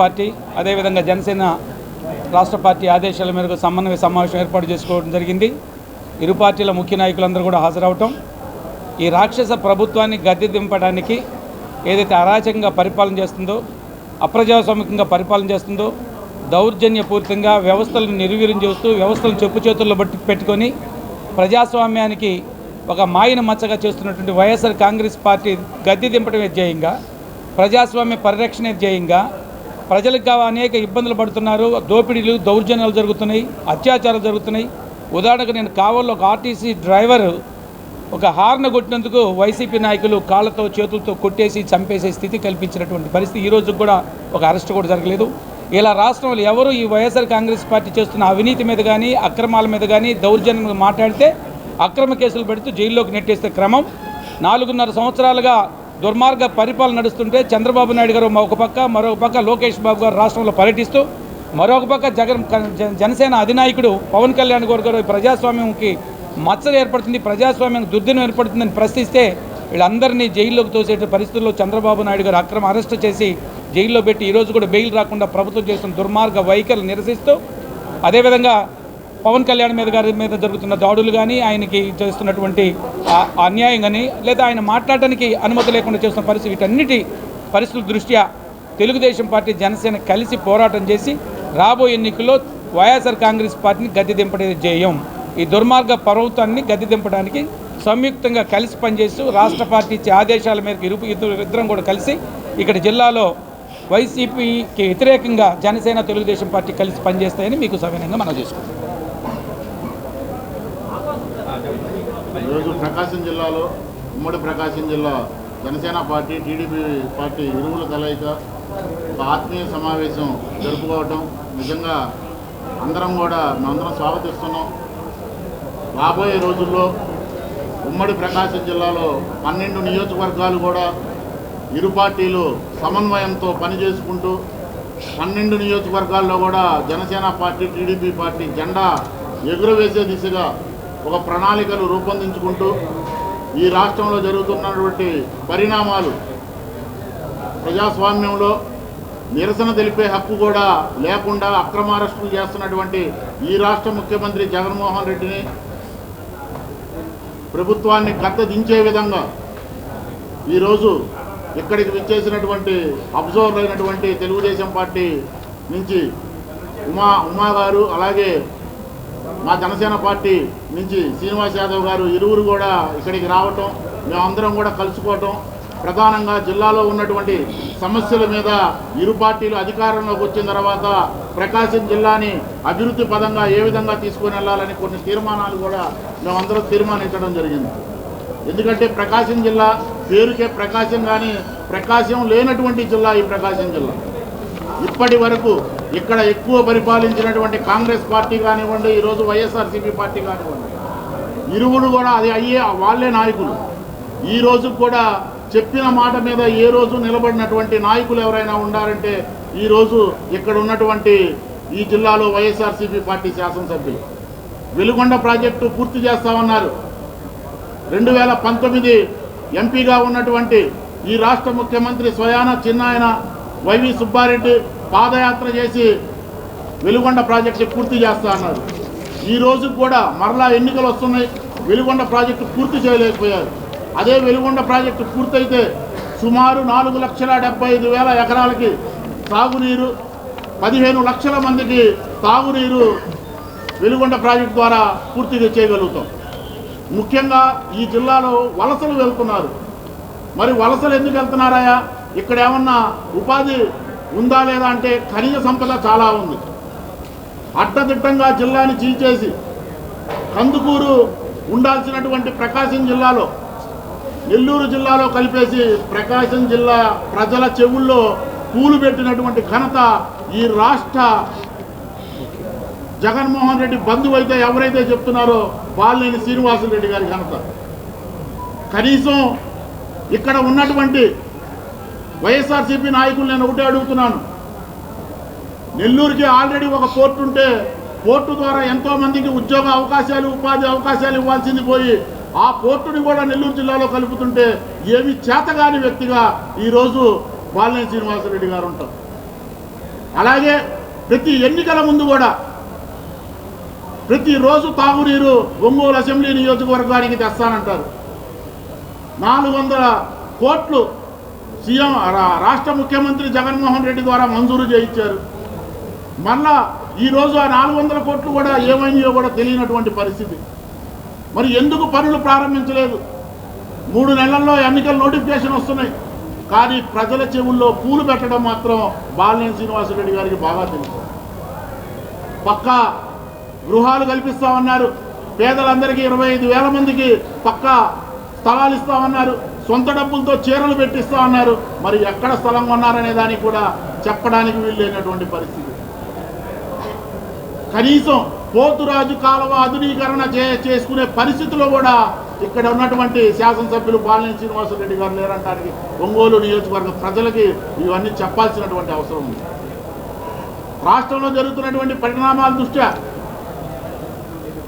Party అదేవిధంగా జనసేన రాష్ట్ర party ఆదేశాల మేరకు సమన్వయ సమావేశం ఏర్పాటు చేసుకోవడం జరిగింది. ఇరు పార్టీల ముఖ్య నాయకులందరూ కూడా హాజరవటం, ఈ రాక్షస ప్రభుత్వాన్ని గద్దె దింపడానికి ఏదైతే అరాచకంగా పరిపాలన చేస్తుందో, అప్రజాస్వామికంగా పరిపాలన చేస్తుందో, దౌర్జన్యపూరితంగా వ్యవస్థలను నిర్వీర్యం చేస్తూ వ్యవస్థలను చెప్పు చేతుల్లో పెట్టుకొని ప్రజాస్వామ్యానికి ఒక మాయన మచ్చగా చేస్తున్నటువంటి వైఎస్ఆర్ కాంగ్రెస్ పార్టీ గద్దె దింపడమే ధ్యేయంగా, ప్రజాస్వామ్య పరిరక్షణ ధ్యేయంగా ప్రజలకు అనేక ఇబ్బందులు పడుతున్నారు. దోపిడీలు, దౌర్జన్యాలు జరుగుతున్నాయి, అత్యాచారాలు జరుగుతున్నాయి. ఉదాహరణకు నేను కావల్లో ఒక ఆర్టీసీ డ్రైవర్ ఒక హార్న్ కొట్టినందుకు వైసీపీ నాయకులు కాళ్ళతో చేతులతో కొట్టేసి చంపేసే స్థితి కల్పించినటువంటి పరిస్థితి. ఈరోజు కూడా ఒక అరెస్ట్ కూడా జరగలేదు. ఇలా రాష్ట్రంలో ఎవరు ఈ వైఎస్ఆర్ కాంగ్రెస్ పార్టీ చేస్తున్న అవినీతి మీద కానీ అక్రమాల మీద కానీ దౌర్జన్యం మాట్లాడితే అక్రమ కేసులు పెడుతూ జైల్లోకి నెట్టేస్తే క్రమం 4.5 సంవత్సరాలుగా దుర్మార్గ పరిపాలన నడుస్తుంటే చంద్రబాబు నాయుడు గారు ఒక పక్క, మరొక పక్క లోకేష్ బాబు గారు రాష్ట్రంలో పర్యటిస్తూ, మరొక పక్క జనసేన అధినాయకుడు పవన్ కళ్యాణ్ గారు ప్రజాస్వామ్యంకి మచ్చలు ఏర్పడుతుంది, ప్రజాస్వామ్యానికి దుర్దినం ఏర్పడుతుందని ప్రశ్నిస్తే వీళ్ళందరినీ జైల్లోకి తోసే పరిస్థితుల్లో చంద్రబాబు నాయుడు గారు అక్రమ అరెస్టు చేసి జైల్లో పెట్టి ఈరోజు కూడా బెయిల్ రాకుండా ప్రభుత్వం చేస్తున్న దుర్మార్గ వైఖరి నిరసిస్తూ, అదేవిధంగా పవన్ కళ్యాణ్ గారి మీద జరుగుతున్న దాడులు కానీ, ఆయనకి చేస్తున్నటువంటి అన్యాయం కానీ, లేదా ఆయన మాట్లాడడానికి అనుమతి లేకుండా చేస్తున్న పరిస్థితి, వీటన్నిటి పరిస్థితుల దృష్ట్యా తెలుగుదేశం పార్టీ, జనసేన కలిసి పోరాటం చేసి రాబోయే ఎన్నికల్లో వైఎస్ఆర్ కాంగ్రెస్ పార్టీని గద్దె దింపడే ధ్యేయం. ఈ దుర్మార్గ ప్రభుత్వాన్ని గద్దె దింపడానికి సంయుక్తంగా కలిసి పనిచేస్తూ రాష్ట్ర పార్టీ ఇచ్చే ఆదేశాల మేరకు ఇద్దరం కూడా కలిసి ఇక్కడ జిల్లాలో వైసీపీకి వ్యతిరేకంగా జనసేన, తెలుగుదేశం పార్టీ కలిసి పనిచేస్తాయని మీకు సవినయంగా మనం చేసుకుంటాం. ఈరోజు ప్రకాశం జిల్లాలో, ఉమ్మడి ప్రకాశం జిల్లా జనసేన పార్టీ, టీడీపీ పార్టీ ఇరువుల కలయిక ఒక ఆత్మీయ సమావేశం జరుపుకోవటం నిజంగా మేమందరం స్వాగతిస్తున్నాం. రాబోయే రోజుల్లో ఉమ్మడి ప్రకాశం జిల్లాలో 12 నియోజకవర్గాలు కూడా ఇరు పార్టీలు సమన్వయంతో పనిచేసుకుంటూ 12 నియోజకవర్గాల్లో కూడా జనసేన పార్టీ, టీడీపీ పార్టీ జెండా ఎగురవేసే దిశగా ఒక ప్రణాళికలు రూపొందించుకుంటూ ఈ రాష్ట్రంలో జరుగుతున్నటువంటి పరిణామాలు, ప్రజాస్వామ్యంలో నిరసన తెలిపే హక్కు కూడా లేకుండా అక్రమ అరెస్టులు చేస్తున్నటువంటి ఈ రాష్ట్ర ముఖ్యమంత్రి జగన్మోహన్ రెడ్డిని, ప్రభుత్వాన్ని గద్దె దించే విధంగా ఈరోజు ఇక్కడికి విచ్చేసినటువంటి అబ్జర్వర్ అయినటువంటి తెలుగుదేశం పార్టీ నుంచి ఉమా గారు, అలాగే మా జనసేన పార్టీ నుంచి శ్రీనివాస్ యాదవ్ గారు ఇరువురు కూడా ఇక్కడికి రావటం, మేమందరం కూడా కలుసుకోవటం, ప్రధానంగా జిల్లాలో ఉన్నటువంటి సమస్యల మీద ఇరు పార్టీలు అధికారంలోకి వచ్చిన తర్వాత ప్రకాశం జిల్లాని అభివృద్ధి పదంగా ఏ విధంగా తీసుకొని వెళ్ళాలని కొన్ని తీర్మానాలు కూడా మేమందరం తీర్మానించడం జరిగింది. ఎందుకంటే ప్రకాశం జిల్లా పేరుకే ప్రకాశం, కానీ ప్రకాశం లేనటువంటి జిల్లా ఈ ప్రకాశం జిల్లా. ఇప్పటి వరకు ఇక్కడ ఎక్కువ పరిపాలించినటువంటి కాంగ్రెస్ పార్టీ కానివ్వండి, ఈరోజు వైఎస్ఆర్సీపీ పార్టీ కానివ్వండి, ఇరువురు కూడా అది అయ్యే వాళ్ళే నాయకులు. ఈ రోజు కూడా చెప్పిన మాట మీద ఏ రోజు నిలబడినటువంటి నాయకులు ఎవరైనా ఉండాలంటే ఈరోజు ఇక్కడ ఉన్నటువంటి ఈ జిల్లాలో వైఎస్ఆర్సీపీ పార్టీ శాసనసభ్యులు. వెలుగొండ ప్రాజెక్టు పూర్తి చేస్తామన్నారు. 2019 ఎంపీగా ఉన్నటువంటి ఈ రాష్ట్ర ముఖ్యమంత్రి స్వయాన చిన్నాయన వైవి సుబ్బారెడ్డి పాదయాత్ర చేసి వెలుగొండ ప్రాజెక్టు పూర్తి చేస్తా అన్నారు. ఈ రోజు కూడా మరలా ఎన్నికలు వస్తున్నాయి, వెలుగొండ ప్రాజెక్టు పూర్తి చేయలేకపోయారు. అదే వెలుగొండ ప్రాజెక్టు పూర్తయితే సుమారు 4,75,000 ఎకరాలకి తాగునీరు, 15 లక్షల మందికి తాగునీరు వెలుగొండ ప్రాజెక్టు ద్వారా పూర్తిగా చేయగలుగుతాం. ముఖ్యంగా ఈ జిల్లాలో వలసలు వెళ్తున్నారు. మరి వలసలు ఎందుకు వెళ్తున్నారాయా? ఇక్కడ ఏమన్నా ఉపాధి ఉందా లేదా అంటే ఖనిజ సంపద చాలా ఉంది. అడ్డదిడ్డంగా జిల్లాని చీల్చేసి కందుకూరు ఉండాల్సినటువంటి ప్రకాశం జిల్లాలో, నెల్లూరు జిల్లాలో కలిపేసి ప్రకాశం జిల్లా ప్రజల చెవుల్లో పూలు పెట్టినటువంటి ఘనత ఈ రాష్ట్ర జగన్మోహన్ రెడ్డి బంధువు అయితే ఎవరైతే చెప్తున్నారో బాలినేని శ్రీనివాసరెడ్డి గారి ఘనత. కనీసం ఇక్కడ ఉన్నటువంటి వైఎస్ఆర్సీపీ నాయకులు నేను ఒకటే అడుగుతున్నాను, నెల్లూరుకి ఆల్రెడీ ఒక పోర్టు ఉంటే పోర్టు ద్వారా ఎంతోమందికి ఉద్యోగ అవకాశాలు, ఉపాధి అవకాశాలు ఇవ్వాల్సింది పోయి ఆ పోర్టుని కూడా నెల్లూరు జిల్లాలో కలుపుతుంటే ఏమి చేతగాని వ్యక్తిగా ఈరోజు బాలినేని శ్రీనివాసరెడ్డి గారు ఉంటారు. అలాగే ప్రతి ఎన్నికల ముందు కూడా ప్రతిరోజు తాగునీరు ఒంగోలు అసెంబ్లీ నియోజకవర్గానికి తెస్తానంటారు. 400 కోట్లు సీఎం రాష్ట్ర ముఖ్యమంత్రి జగన్మోహన్ రెడ్డి ద్వారా మంజూరు చేయించారు. మళ్ళా ఈరోజు ఆ 400 కోట్లు కూడా ఏమైనాయో కూడా తెలియనటువంటి పరిస్థితి. మరి ఎందుకు పనులు ప్రారంభించలేదు? 3 నెలల్లో ఎన్నికల నోటిఫికేషన్ వస్తున్నాయి, కానీ ప్రజల చెవుల్లో పూలు పెట్టడం మాత్రం బాలినేని శ్రీనివాసరెడ్డి గారికి బాగా తెలుసు. పక్కా గృహాలు కల్పిస్తామన్నారు, పేదలందరికీ 25,000 మందికి పక్కా స్థలాలు ఇస్తామన్నారు, సొంత డబ్బులతో చీరలు పెట్టిస్తామన్నారు. మరి ఎక్కడ స్థలం కొన్నారనే దానికి కూడా చెప్పడానికి వీల్లేనటువంటి పరిస్థితి. కనీసం పోతురాజు కాలువ ఆధునీకరణ చేసుకునే పరిస్థితిలో కూడా ఇక్కడ ఉన్నటువంటి శాసనసభ్యులు బాలినేని శ్రీనివాసరెడ్డి గారు లేరంటానికి ఒంగోలు నియోజకవర్గ ప్రజలకి ఇవన్నీ చెప్పాల్సినటువంటి అవసరం ఉంది. రాష్ట్రంలో జరుగుతున్నటువంటి పరిణామాల దృష్ట్యా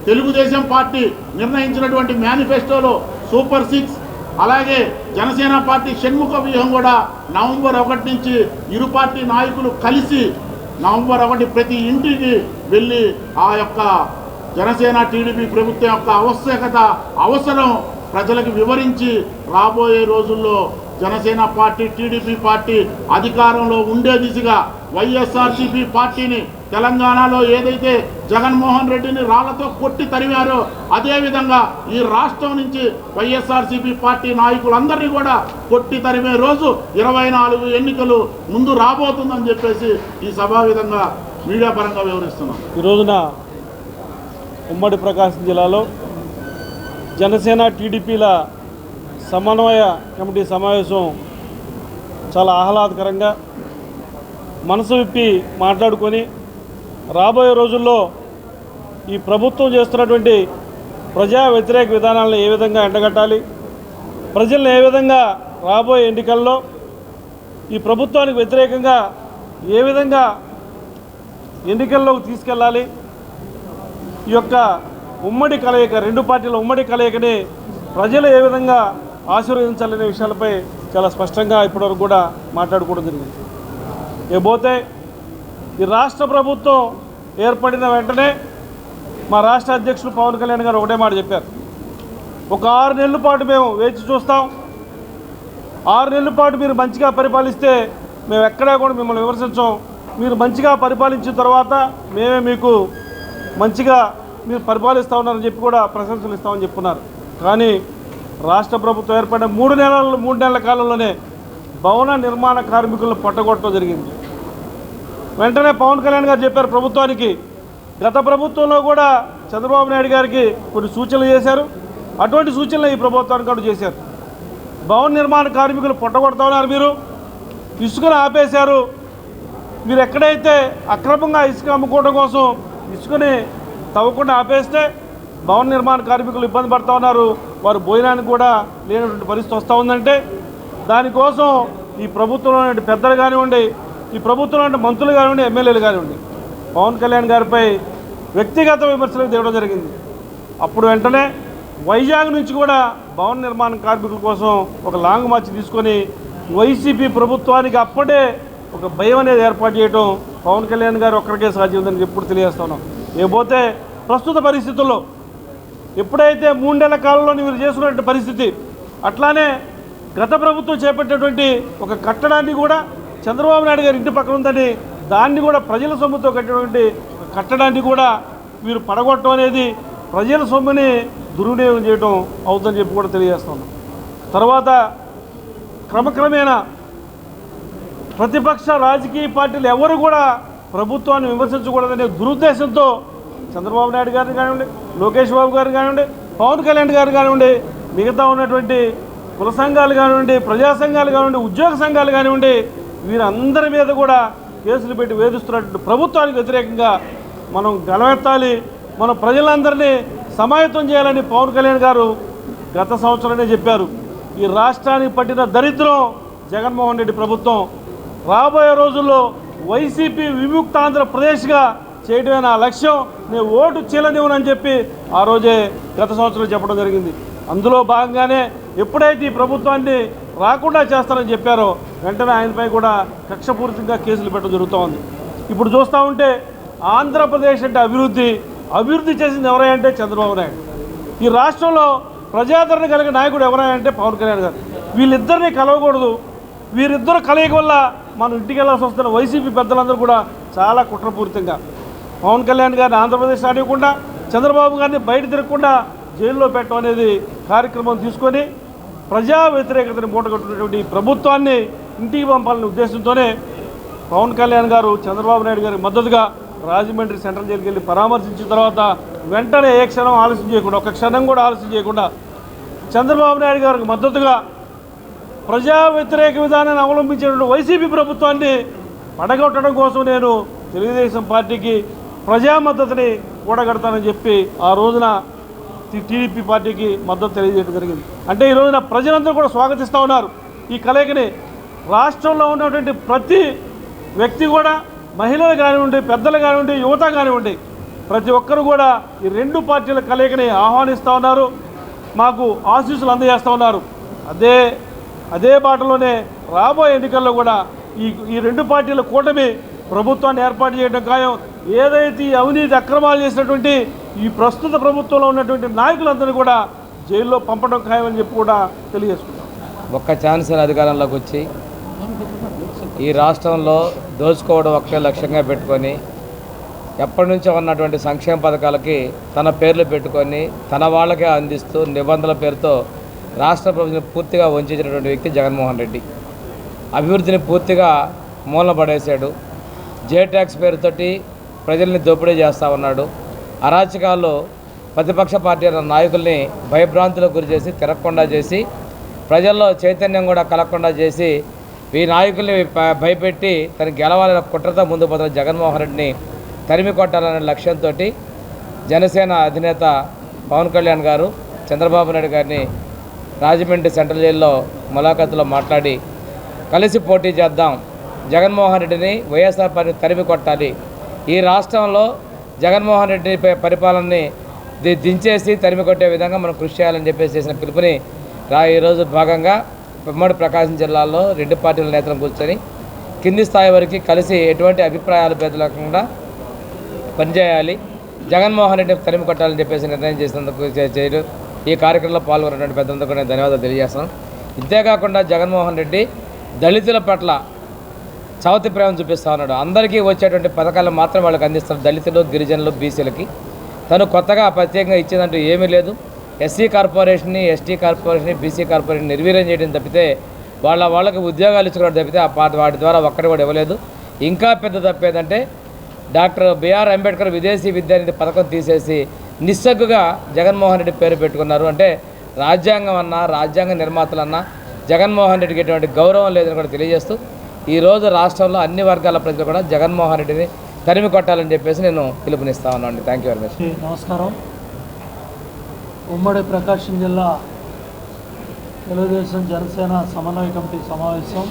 తెలుగుదేశం పార్టీ నిర్ణయించినటువంటి మేనిఫెస్టోలో సూపర్ 6, అలాగే జనసేన పార్టీ షణ్ముఖ వ్యూహం కూడా నవంబర్ 1 నుంచి ఇరు పార్టీ నాయకులు కలిసి నవంబర్ 1 ప్రతి ఇంటికి వెళ్ళి ఆ యొక్క జనసేన టీడీపీ ప్రభుత్వం యొక్క అవసరం ప్రజలకు వివరించి రాబోయే రోజుల్లో జనసేన పార్టీ టీడీపీ పార్టీ అధికారంలో ఉండే దిశగా వైఎస్ఆర్సీపీ పార్టీని తెలంగాణలో ఏదైతే జగన్మోహన్ రెడ్డిని రాళ్లతో కొట్టి తరిమారో అదేవిధంగా ఈ రాష్ట్రం నుంచి వైఎస్ఆర్సీపీ పార్టీ నాయకులందరినీ కూడా కొట్టి తరిమే రోజు 24 ఎన్నికలు ముందు రాబోతుందని చెప్పేసి ఈ సభా విధంగా మీడియా పరంగా వివరిస్తున్నాం. ఈ రోజున ఉమ్మడి ప్రకాశం జిల్లాలో జనసేన టీడీపీల సమన్వయ కమిటీ సమావేశం చాలా ఆహ్లాదకరంగా మనసు విప్పి మాట్లాడుకొని రాబోయే రోజుల్లో ఈ ప్రభుత్వం చేస్తున్నటువంటి ప్రజా వ్యతిరేక విధానాలను ఏ విధంగా ఎండగట్టాలి, ప్రజలను ఏ విధంగా రాబోయే ఎన్నికల్లో ఈ ప్రభుత్వానికి వ్యతిరేకంగా ఏ విధంగా ఎన్నికల్లోకి తీసుకెళ్ళాలి, ఈ యొక్క ఉమ్మడి కలయిక 2 పార్టీల ఉమ్మడి కలయికని ప్రజలు ఏ విధంగా ఆశీర్వదించాలనే విషయాలపై చాలా స్పష్టంగా ఇప్పటివరకు కూడా మాట్లాడుకోవడం జరిగింది. ఇకపోతే ఈ రాష్ట్ర ప్రభుత్వం ఏర్పడిన వెంటనే మా రాష్ట్ర అధ్యక్షులు పవన్ కళ్యాణ్ గారు ఒకటే మాట చెప్పారు, ఒక 6 నెలల పాటు మేము వేచి చూస్తాం, 6 నెలల పాటు మీరు మంచిగా పరిపాలిస్తే మేము ఎక్కడా కూడా మిమ్మల్ని విమర్శించాం, మీరు మంచిగా పరిపాలించిన తర్వాత మేమే మీకు మంచిగా మీరు పరిపాలిస్తూ ఉన్నారని చెప్పి కూడా ప్రశంసలు ఇస్తామని చెప్పుకున్నారు. కానీ రాష్ట్ర ప్రభుత్వం ఏర్పడిన 3 నెలల కాలంలోనే భవన నిర్మాణ కార్మికులను పట్టగొట్టడం జరిగింది. వెంటనే పవన్ కళ్యాణ్ గారు చెప్పారు ప్రభుత్వానికి, గత ప్రభుత్వంలో కూడా చంద్రబాబు నాయుడు గారికి కొన్ని సూచనలు చేశారు, అటువంటి సూచనలు ఈ ప్రభుత్వానికి కూడా చేశారు. భవన నిర్మాణ కార్మికులు పట్టగొడతా ఉన్నారు, మీరు ఇసుకను ఆపేశారు, మీరు ఎక్కడైతే అక్రమంగా ఇసుక అమ్ముకోవడం కోసం ఇసుకని తవ్వకుండా ఆపేస్తే భవన నిర్మాణ కార్మికులు ఇబ్బంది పడుతూ ఉన్నారు, వారు భోజనానికి కూడా లేనటువంటి పరిస్థితి వస్తూ ఉందంటే దానికోసం ఈ ప్రభుత్వంలో పెద్దలు కానివ్వండి, ఈ ప్రభుత్వంలో మంత్రులు కానివ్వండి, ఎమ్మెల్యేలు కానివ్వండి పవన్ కళ్యాణ్ గారిపై వ్యక్తిగత విమర్శలు తేవడం జరిగింది. అప్పుడు వెంటనే వైజాగ్ నుంచి కూడా భవన నిర్మాణ కార్మికుల కోసం ఒక లాంగ్ మార్చ్ తీసుకొని వైసీపీ ప్రభుత్వానికి అప్పుడే ఒక భయం అనేది ఏర్పాటు చేయడం పవన్ కళ్యాణ్ గారు ఒక్కరికే సాధ్యమని ఎప్పుడు తెలియజేస్తున్నాం. లేకపోతే ప్రస్తుత పరిస్థితుల్లో ఎప్పుడైతే 3 నెలల కాలంలో మీరు చేసుకున్నటువంటి పరిస్థితి, అట్లానే గత ప్రభుత్వం చేపట్టేటువంటి ఒక కట్టడాన్ని కూడా చంద్రబాబు నాయుడు గారి ఇంటి పక్కన ఉందని దాన్ని కూడా ప్రజల సొమ్ముతో కట్టినటువంటి కట్టడాన్ని కూడా మీరు పడగొట్టడం అనేది ప్రజల సొమ్ముని దుర్వినియోగం చేయడం అవుతుందని చెప్పి కూడా తెలియజేస్తున్నాం. తర్వాత క్రమక్రమేణా ప్రతిపక్ష రాజకీయ పార్టీలు ఎవరు కూడా ప్రభుత్వాన్ని విమర్శించకూడదనే దురుద్దేశంతో చంద్రబాబు నాయుడు గారిని కానివ్వండి, లోకేష్ బాబు గారు కానివ్వండి, పవన్ కళ్యాణ్ గారు కానివ్వండి, మిగతా ఉన్నటువంటి కుల సంఘాలు కానివ్వండి, ప్రజా సంఘాలు కానివ్వండి, ఉద్యోగ సంఘాలు కానివ్వండి, వీరందరి మీద కూడా కేసులు పెట్టి వేధిస్తున్నటువంటి ప్రభుత్వానికి వ్యతిరేకంగా మనం గలమెత్తాలి, మన ప్రజలందరినీ సమాయత్తం చేయాలని పవన్ కళ్యాణ్ గారు గత సంవత్సరమే చెప్పారు. ఈ రాష్ట్రానికి పట్టిన దరిద్రం జగన్మోహన్ రెడ్డి ప్రభుత్వం, రాబోయే రోజుల్లో వైసీపీ విముక్త ఆంధ్రప్రదేశ్గా చేయడమే నా లక్ష్యం, నేను ఓటు చీలనివ్వనని చెప్పి ఆ రోజే గత సంవత్సరం చెప్పడం జరిగింది. అందులో భాగంగానే ఎప్పుడైతే ఈ ప్రభుత్వాన్ని రాకుండా చేస్తారని చెప్పారో వెంటనే ఆయనపై కూడా కక్షపూరితంగా కేసులు పెట్టడం జరుగుతూ ఉంది. ఇప్పుడు చూస్తూ ఉంటే ఆంధ్రప్రదేశ్ అంటే అభివృద్ధి చేసింది ఎవరంటే చంద్రబాబు నాయుడు. ఈ రాష్ట్రంలో ప్రజాదరణ కలిగిన నాయకుడు ఎవరంటే పవన్ కళ్యాణ్ గారు. వీళ్ళిద్దరినీ కలవకూడదు. వీరిద్దరు కలయిక వల్ల మనం ఇంటికి వెళ్ళాల్సి వస్తున్న వైసీపీ పెద్దలందరూ కూడా చాలా కుట్రపూరితంగా పవన్ కళ్యాణ్ గారిని ఆంధ్రప్రదేశ్ రానివ్వకుండా, చంద్రబాబు గారిని బయట తిరగకుండా జైల్లో పెట్టడం అనేది కార్యక్రమం తీసుకొని ప్రజా వ్యతిరేకతని మూటగట్టుకున్నటువంటి ప్రభుత్వాన్ని ఇంటికి పంపాలనే ఉద్దేశంతోనే పవన్ కళ్యాణ్ గారు చంద్రబాబు నాయుడు గారికి మద్దతుగా రాజమండ్రి సెంట్రల్ జైలుకి వెళ్ళి పరామర్శించిన తర్వాత వెంటనే ఏ క్షణం ఆలస్యం చేయకుండా, ఒక క్షణం కూడా ఆలస్యం చేయకుండా చంద్రబాబు నాయుడు గారికి మద్దతుగా ప్రజా వ్యతిరేక విధానాన్ని అవలంబించినటువంటి వైసీపీ ప్రభుత్వాన్ని పడగొట్టడం కోసం నేను తెలుగుదేశం పార్టీకి ప్రజా మద్దతుని కూడగడతానని చెప్పి ఆ రోజున టీడీపీ పార్టీకి మద్దతు తెలియజేయడం జరిగింది. అంటే ఈ రోజున ప్రజలందరూ కూడా స్వాగతిస్తూ ఉన్నారు ఈ కలయికని. రాష్ట్రంలో ఉన్నటువంటి ప్రతి వ్యక్తి కూడా, మహిళలు కానివ్వండి, పెద్దలు కానివ్వండి, యువత కానివ్వండి, ప్రతి ఒక్కరు కూడా ఈ రెండు పార్టీల కలయికని ఆహ్వానిస్తూ ఉన్నారు, మాకు ఆశీస్సులు అందజేస్తూ ఉన్నారు. అదే బాటలోనే రాబోయే ఎన్నికల్లో కూడా ఈ రెండు పార్టీల కూటమి ప్రభుత్వాన్ని ఏర్పాటు చేయడం ఖాయం. ఏదైతే ఈ అవినీతి అక్రమాలు చేసినటువంటి ఈ ప్రస్తుత ప్రభుత్వంలో ఉన్నటువంటి నాయకులందరినీ కూడా జైల్లో పంపడం ఖాయమని చెప్పి కూడా తెలియజేసుకుంటాం. ఒక్క ఛాన్స్ అధికారంలోకి వచ్చి ఈ రాష్ట్రంలో దోచుకోవడం ఒకే లక్ష్యంగా పెట్టుకొని ఎప్పటి నుంచో ఉన్నటువంటి సంక్షేమ పథకాలకి తన పేర్లు పెట్టుకొని తన వాళ్ళకే అందిస్తూ నిబంధనల పేరుతో రాష్ట్ర ప్రభుత్వం పూర్తిగా వంచినటువంటి వ్యక్తి జగన్మోహన్ రెడ్డి. అభివృద్ధిని పూర్తిగా మూలన పడేశాడు. జే ట్యాక్స్ పేరుతోటి ప్రజల్ని దోపిడీ చేస్తూ ఉన్నాడు. అరాచకాల్లో ప్రతిపక్ష పార్టీ నాయకుల్ని భయభ్రాంతులకు గురి చేసి తిరగకుండా చేసి ప్రజల్లో చైతన్యం కూడా కలగకుండా చేసి ఈ నాయకుల్ని భయపెట్టి తనకి గెలవాలనే కుట్రతో ముందు పోతున్న జగన్మోహన్ రెడ్డిని తరిమి కొట్టాలనే లక్ష్యంతో జనసేన అధినేత పవన్ కళ్యాణ్ గారు చంద్రబాబు నాయుడు గారిని రాజమండ్రి సెంట్రల్ జైల్లో ములాఖాతులో మాట్లాడి కలిసి పోటీ చేద్దాం, జగన్మోహన్ రెడ్డిని వైఎస్ఆర్ పార్టీ తరిమి కొట్టాలి, ఈ రాష్ట్రంలో జగన్మోహన్ రెడ్డి పరిపాలనని దించేసి తరిమి కొట్టే విధంగా మనం కృషి చేయాలని చెప్పేసి చేసిన పిలుపుని ఈరోజు భాగంగా ఉమ్మడి ప్రకాశం జిల్లాలో రెండు పార్టీల నేతలను కూర్చొని కింది స్థాయి వరకు కలిసి ఎటువంటి అభిప్రాయాలు బెదలకుండా పనిచేయాలి, జగన్మోహన్ రెడ్డిని తరిమి కొట్టాలని చెప్పేసి నిర్ణయం చేసినందుకు చేయడం ఈ కార్యక్రమంలో పాల్గొన్నటువంటి పెద్దలందరూ కూడా నేను ధన్యవాదాలు తెలియజేస్తాను. ఇంతేకాకుండా జగన్మోహన్ రెడ్డి దళితుల పట్ల చవతి ప్రేమ చూపిస్తూ ఉన్నాడు. అందరికీ వచ్చేటువంటి పథకాలు మాత్రం వాళ్ళకి అందిస్తారు. దళితులు, గిరిజనులు, బీసీలకి తను కొత్తగా ప్రత్యేకంగా ఇచ్చేదంటూ ఏమీ లేదు. ఎస్సీ కార్పొరేషన్ని, ఎస్టీ కార్పొరేషన్ని, బీసీ కార్పొరేషన్ నిర్వీర్యం చేయడం తప్పితే వాళ్ళకి ఉద్యోగాలు ఇచ్చుకోవడం తప్పితే వాటి ద్వారా ఒక్కటి కూడా ఇవ్వలేదు. ఇంకా పెద్ద తప్పేదంటే డాక్టర్ బిఆర్ అంబేద్కర్ విదేశీ విద్యానిధి పథకం తీసేసి నిస్సగ్గుగా జగన్మోహన్ రెడ్డి పేరు పెట్టుకున్నారు. అంటే రాజ్యాంగం అన్నా, రాజ్యాంగ నిర్మాతలన్నా జగన్మోహన్ రెడ్డికి ఎటువంటి గౌరవం లేదని కూడా తెలియజేస్తూ ఈరోజు రాష్ట్రంలో అన్ని వర్గాల ప్రజలు కూడా జగన్మోహన్ రెడ్డిని తరిమి కొట్టాలని చెప్పేసి నేను పిలుపునిస్తా ఉన్నాను. Thank you very much. నమస్కారం. ఉమ్మడి ప్రకాశం జిల్లా తెలుగుదేశం జనసేన సమన్వయ కమిటీ సమావేశం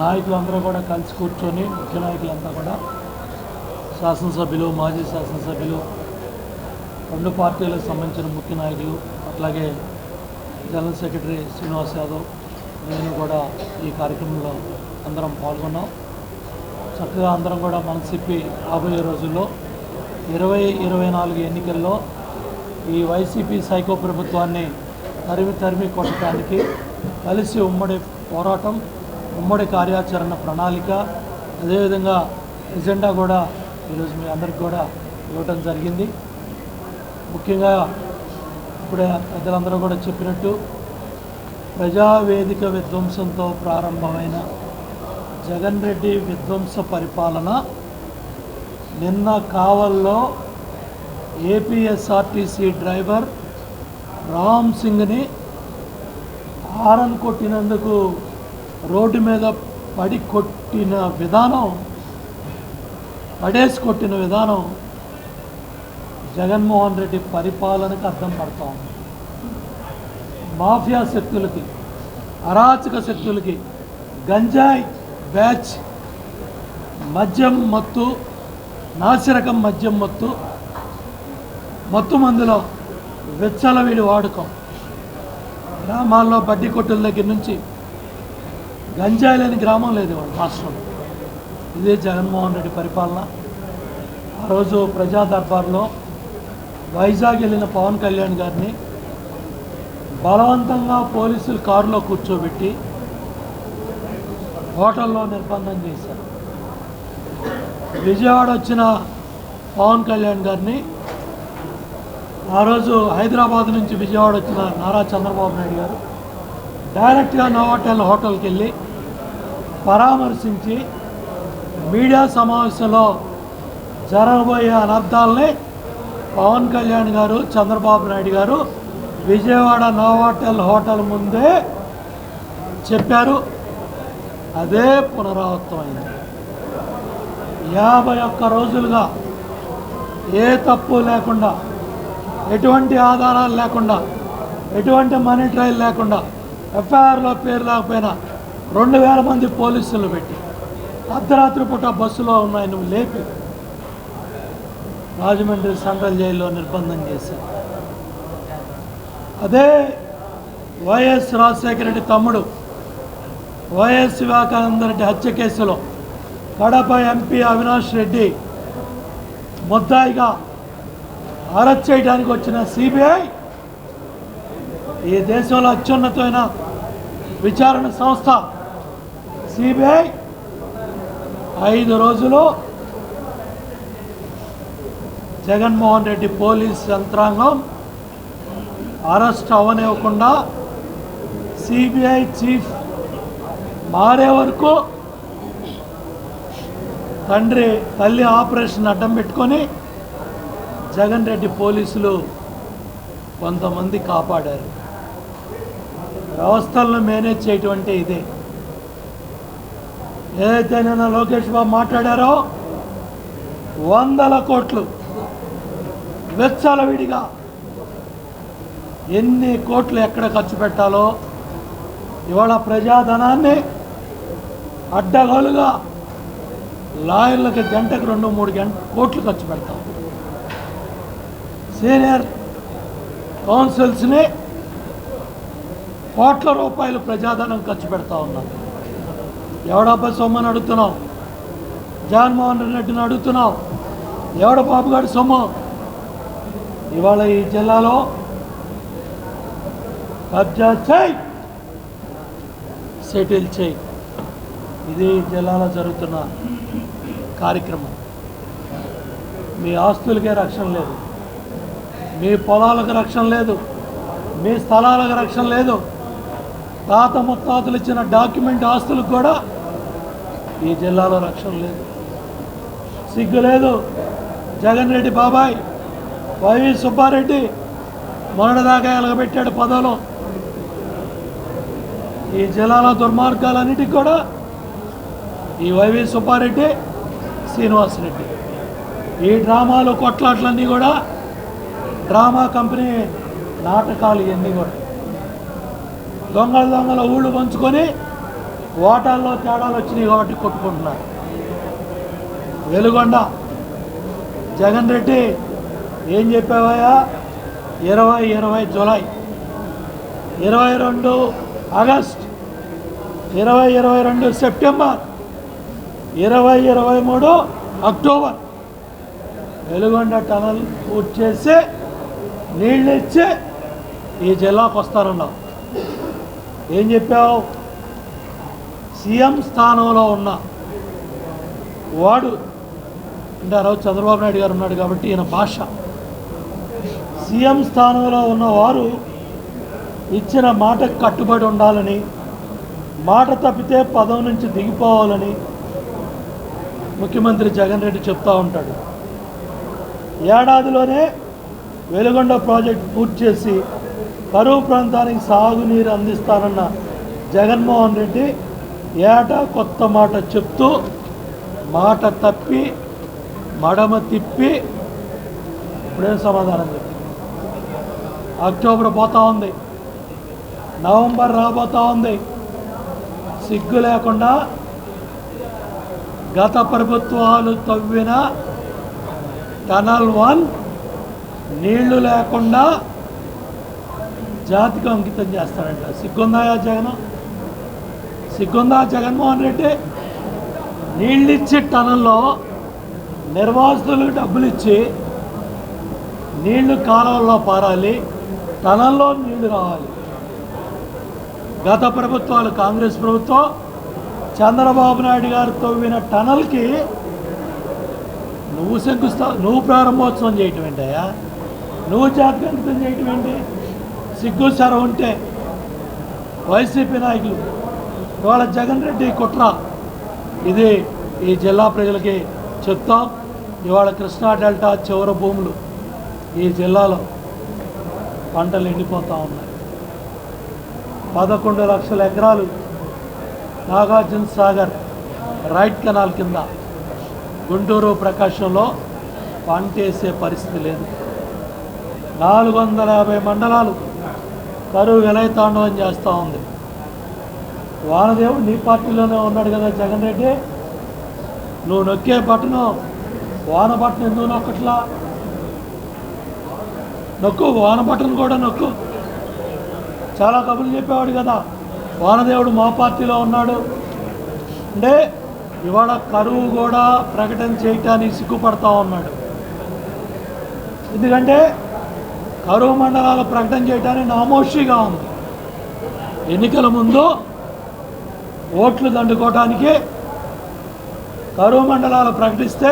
నాయకులందరూ కూడా కలిసి కూర్చొని, ముఖ్య నాయకులంతా కూడా శాసనసభ్యులు, మాజీ శాసనసభ్యులు, రెండు పార్టీలకు సంబంధించిన ముఖ్య నాయకులు, అట్లాగే జనరల్ సెక్రటరీ శ్రీనివాస్ యాదవ్, నేను కూడా ఈ కార్యక్రమంలో అందరం పాల్గొన్నాం. చక్కగా అందరం కూడా మనసిప్పి రాబోయే రోజుల్లో 2024 ఎన్నికల్లో ఈ వైసీపీ సైకో ప్రభుత్వాన్ని తరిమి కొట్టడానికి కలిసి ఉమ్మడి పోరాటం, ఉమ్మడి కార్యాచరణ ప్రణాళిక, అదేవిధంగా ఎజెండా కూడా ఈరోజు మీ అందరికి కూడా ఇవ్వటం జరిగింది. ముఖ్యంగా ఇప్పుడే పెద్దలందరూ కూడా చెప్పినట్టు ప్రజావేదిక విధ్వంసంతో ప్రారంభమైన జగన్ రెడ్డి విధ్వంస పరిపాలన నిన్న కావల్లో ఏపీఎస్ఆర్టీసీ డ్రైవర్ రామ్ సింగ్ని హారన్ కొట్టినందుకు రోడ్డు మీద పడేసి కొట్టిన విధానం జగన్మోహన్ రెడ్డి పరిపాలనకు అర్థం పడతా ఉంది. మాఫియా శక్తులకి, అరాచక శక్తులకి, గంజాయి బ్యాచ్, మద్యం మత్తు, నాసిరకం మద్యం మత్తు మందులో వెచ్చలవిడి వాడకం, గ్రామాల్లో బడ్డీ కొట్టుల దగ్గర నుంచి గంజాయి లేని గ్రామం లేదు వాడు రాష్ట్రంలో. ఇదే జగన్మోహన్ రెడ్డి పరిపాలన. ఆ రోజు ప్రజా దర్బార్లో వైజాగ్ వెళ్ళిన పవన్ కళ్యాణ్ గారిని బలవంతంగా పోలీసులు కారులో కూర్చోబెట్టి హోటల్లో నిర్బంధం చేశారు. విజయవాడ వచ్చిన పవన్ కళ్యాణ్ గారిని ఆ రోజు హైదరాబాద్ నుంచి విజయవాడ వచ్చిన నారా చంద్రబాబు నాయుడు గారు డైరెక్ట్గా నోవాటెల్ హోటల్కి వెళ్ళి పరామర్శించి మీడియా సమావేశంలో జరగబోయే అనర్థాలని పవన్ కళ్యాణ్ గారు చంద్రబాబు నాయుడు గారు విజయవాడ నోవాటెల్ హోటల్ ముందే చెప్పారు. అదే పునరావృతమైంది. 51 రోజులుగా ఏ తప్పు లేకుండా, ఎటువంటి ఆధారాలు లేకుండా, ఎటువంటి మనీ ట్రయల్ లేకుండా, ఎఫ్ఐఆర్లో పేరు లేకపోయినా 2000 మంది పోలీసులు పెట్టి అర్ధరాత్రి పూట బస్సులో ఉన్న ఆయన లేపి రాజమండ్రి సెంట్రల్ జైల్లో నిర్బంధం చేశారు. అదే వైఎస్ రాజశేఖర రెడ్డి తమ్ముడు వైఎస్ వివేకానంద రెడ్డి హత్య కేసులో కడప ఎంపీ అవినాష్ రెడ్డి ముద్దాయిగా అరెస్ట్ చేయడానికి వచ్చిన సిబిఐ, ఈ దేశంలో అత్యున్నతమైన విచారణ సంస్థ సిబిఐ 5 రోజులు జగన్మోహన్ రెడ్డి పోలీస్ యంత్రాంగం అరెస్ట్ అవనివ్వకుండా సిబిఐ చీఫ్ మారే వరకు తల్లి ఆపరేషన్ అడ్డం పెట్టుకొని జగన్ రెడ్డి పోలీసులు కొంతమంది కాపాడారు. వ్యవస్థలను మేనేజ్ చేయటం అంటే ఇదే. ఏదైతే నిన్న లోకేష్ బాబు మాట్లాడారో 100 కోట్లు వెచ్చలవిడిగా ఎన్ని కోట్లు ఎక్కడ ఖర్చు పెట్టాలో ఇవాళ ప్రజాధనాన్ని అడ్డగోలుగా లాయర్లకి గంటకు 2-3 కోట్లు ఖర్చు పెడతాం. సీనియర్ కౌన్సిల్స్ని కోట్ల రూపాయలు ప్రజాధనం ఖర్చు పెడతా ఉన్నాం. ఎవడబ్బా సొమ్మని అడుగుతున్నాం? జగన్మోహన్ రెడ్డిని అడుగుతున్నాం. ఎవడ బాబుగాడి సొమ్ము? ఇవాళ ఈ జిల్లాలో కబ్జా చేయి, సెటిల్ చేయి, ఇది జిల్లాలో జరుగుతున్న కార్యక్రమం. మీ ఆస్తులకే రక్షణ లేదు, మీ పొలాలకు రక్షణ లేదు, మీ స్థలాలకు రక్షణ లేదు. తాత ముత్తాతలు ఇచ్చిన డాక్యుమెంట్ ఆస్తులకు కూడా ఈ జిల్లాలో రక్షణ లేదు. సిగ్గు లేదు. జగన్ రెడ్డి బాబాయ్ వైవి సుబ్బారెడ్డి మొన్నటిదాకా ఎలగబెట్టాడు పదవులో. ఈ జిల్లాలో దుర్మార్గాలన్నిటికీ కూడా ఈ వైవి సుబ్బారెడ్డి, శ్రీనివాసరెడ్డి, ఈ డ్రామాలు కొట్లాట్లన్నీ కూడా డ్రామా కంపెనీ నాటకాలు ఇవన్నీ కూడా దొంగల ఊళ్ళు పంచుకొని ఓటాల్లో తేడాలు వచ్చినాయి కాబట్టి కొట్టుకుంటున్నారు. వెలుగొండ జగన్ రెడ్డి ఏం చెప్పావయ్యా? 2020 July, 22 August, 2022 September, 2023 October Veligonda tunnel పూర్తి చేసి నీళ్ళు ఇచ్చి ఈ జిల్లాకు వస్తారన్నావు. ఏం చెప్పావు? సీఎం స్థానంలో ఉన్న వాడు అంటే ఆ రోజు చంద్రబాబు నాయుడు గారు ఉన్నాడు కాబట్టి ఈయన భాష, సీఎం స్థానంలో ఉన్నవారు ఇచ్చిన మాటకు కట్టుబడి ఉండాలని, మాట తప్పితే పదవి నుంచి దిగిపోవాలని ముఖ్యమంత్రి జగన్ రెడ్డి చెప్తూ ఉంటాడు. ఏడాదిలోనే వెలుగొండ ప్రాజెక్టు పూర్తి చేసి కరువు ప్రాంతానికి సాగునీరు అందిస్తానన్న జగన్మోహన్ రెడ్డి ఏటా కొత్త మాట చెప్తూ మాట తప్పి మడమ తిప్పి ఇప్పుడేం సమాధానం చెప్పి అక్టోబర్ పోతూ ఉంది, నవంబర్ రాబోతూ ఉంది. సిగ్గు లేకుండా గత ప్రభుత్వాలు తవ్విన టనల్ 1 నీళ్లు లేకుండా జాతికి అంకితం చేస్తాడంట. సిగ్గుందాయా జగన్? సిగ్గుందా జగన్మోహన్ రెడ్డి? నీళ్ళిచ్చి టన్నుల్లో నిర్వాసితులకు డబ్బులు ఇచ్చి నీళ్లు కాలువల్లో పారాలి, టన్నుల్లో నీళ్లు రావాలి. గత ప్రభుత్వాలు, కాంగ్రెస్ ప్రభుత్వం చంద్రబాబు నాయుడు గారు తవ్విన టనల్కి నువ్వు ప్రారంభోత్సవం చేయటం ఏంటయ్యా? నువ్వు జాతకంకితం చేయటం ఏంటి? సిగ్గు సరం ఉంటే వైసీపీ నాయకులు ఇవాళ జగన్ రెడ్డి కుట్ర ఇది ఈ జిల్లా ప్రజలకి చెప్తాం. ఇవాళ కృష్ణా డెల్టా చివరి భూములు ఈ జిల్లాలో పంటలు ఎండిపోతూ ఉన్నాయి. 11 లక్షల ఎకరాలు నాగార్జున సాగర్ రైట్ కెనాల్ కింద గుంటూరు ప్రకాశంలో పంటేసే పరిస్థితి లేదు. 450 మండలాలు కరువు విలయతాండవం చేస్తూ ఉంది. వానదేవుడు నీ పార్టీలోనే ఉన్నాడు కదా జగన్ రెడ్డి, నువ్వు నొక్కే బటను వాన బటన్ ఎందుకు నొక్కట్లా? నొక్కు, వాన బటన్ కూడా నొక్కు. చాలా కబుర్లు చెప్పేవాడు కదా, వానదేవుడు మా పార్టీలో ఉన్నాడు అంటే ఇవాళ కరువు కూడా ప్రకటన చేయటానికి సిగ్గుపడతా ఉన్నాడు. ఎందుకంటే కరువు మండలాలు ప్రకటన చేయటానికి నామోషిగా ఉంది. ఎన్నికల ముందు ఓట్లు దండుకోవటానికి కరువు మండలాలు ప్రకటిస్తే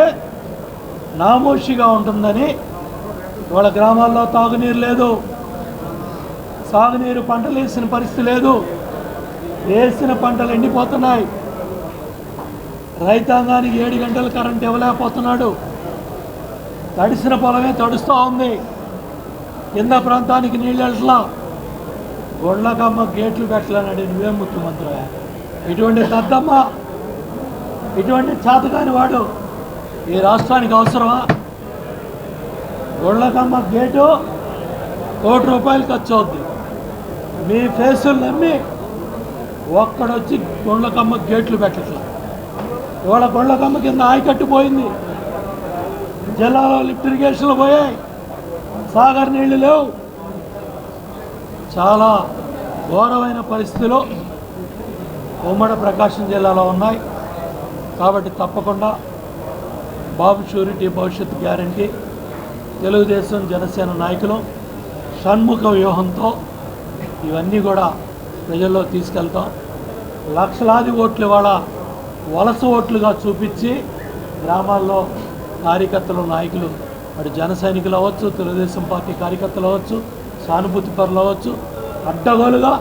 నామోషిగా ఉంటుందని ఇవాళ గ్రామాల్లో తాగునీరు లేదు, సాగునీరు పంటలు వేసిన పరిస్థితి లేదు, వేసిన పంటలు ఎండిపోతున్నాయి. రైతాంగానికి 7 గంటలు కరెంట్ ఇవ్వలేకపోతున్నాడు. తడిసిన పొలమే తడుస్తూ ఉంది. కింద ప్రాంతానికి నీళ్ళు వెళ్ళట్లా. గొళ్ళకమ్మ గేట్లు పెట్టలేనాడు. నువ్వేం ముఖ్యమంత్రి? ఇటువంటి దద్దమ్మ, ఇటువంటి చేతకాని వాడు ఈ రాష్ట్రానికి అవసరమా? గొళ్ళకమ్మ గేటు ₹1 కోటి ఖర్చు అవుద్ది. మీ ఫేసులు నమ్మి ఒక్కడొచ్చి గొళ్ళకమ్మ గేట్లు పెట్టట్లా. ఇవాళ గొళ్ళకమ్మ కింద ఆయకట్టు పోయింది. జిల్లాలో లిఫ్ట్ ఇరిగేషన్లు పోయాయి, సాగర్ నీళ్లు లేవు. చాలా ఘోరమైన పరిస్థితులు ఉమ్మడి ప్రకాశం జిల్లాలో ఉన్నాయి. కాబట్టి తప్పకుండా బాబు షూరిటీ భవిష్యత్ గ్యారంటీ తెలుగుదేశం జనసేన నాయకులు షణ్ముఖ వ్యూహంతో ఇవన్నీ కూడా ప్రజల్లో తీసుకెళ్తాం. లక్షలాది ఓట్లు ఇవాళ వలస ఓట్లుగా చూపించి గ్రామాల్లో కార్యకర్తలు, నాయకులు, అటు జన సైనికులు అవ్వచ్చు, తెలుగుదేశం పార్టీ కార్యకర్తలు అవ్వచ్చు, సానుభూతి పరులు అవ్వచ్చు, అడ్డగోలుగా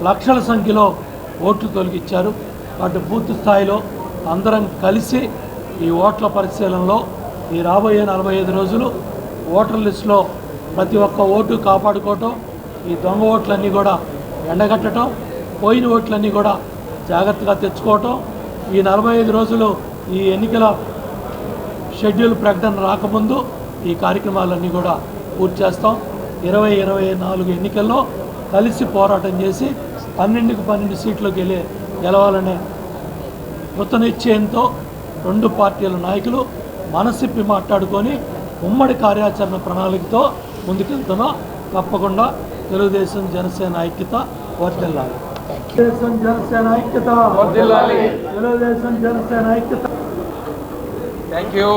లక్షల సంఖ్యలో ఓట్లు తొలగించారు. అటు బూత్ స్థాయిలో అందరం కలిసి ఈ ఓట్ల పరిశీలనలో ఈ రాబోయే 45 రోజులు ఓటర్ లిస్టులో ప్రతి ఒక్క ఓటు కాపాడుకోవటం, ఈ దొంగ ఓట్లన్నీ కూడా ఎండగట్టడం, పోయిన ఓట్లన్నీ కూడా జాగ్రత్తగా తెచ్చుకోవటం, ఈ 45 రోజులు ఈ ఎన్నికల షెడ్యూల్ ప్రకటన రాకముందు ఈ కార్యక్రమాలన్నీ కూడా పూర్తి చేస్తాం. 2024 ఎన్నికల్లో కలిసి పోరాటం చేసి 12కి 12 సీట్లకు గెలవాలనే కృత నిశ్చయంతో 2 పార్టీల నాయకులు మనసిప్పి మాట్లాడుకొని ఉమ్మడి కార్యాచరణ ప్రణాళికతో ముందుకెళ్తున్నాం. తప్పకుండా తెలుగుదేశం జనసేన ఐక్యత వర్ధిల్లాలి. తెలుగుదేశం జనసేన ఐక్యత వర్ధిల్లాలి. తెలుగుదేశం జనసేన ఐక్యత. Thank you.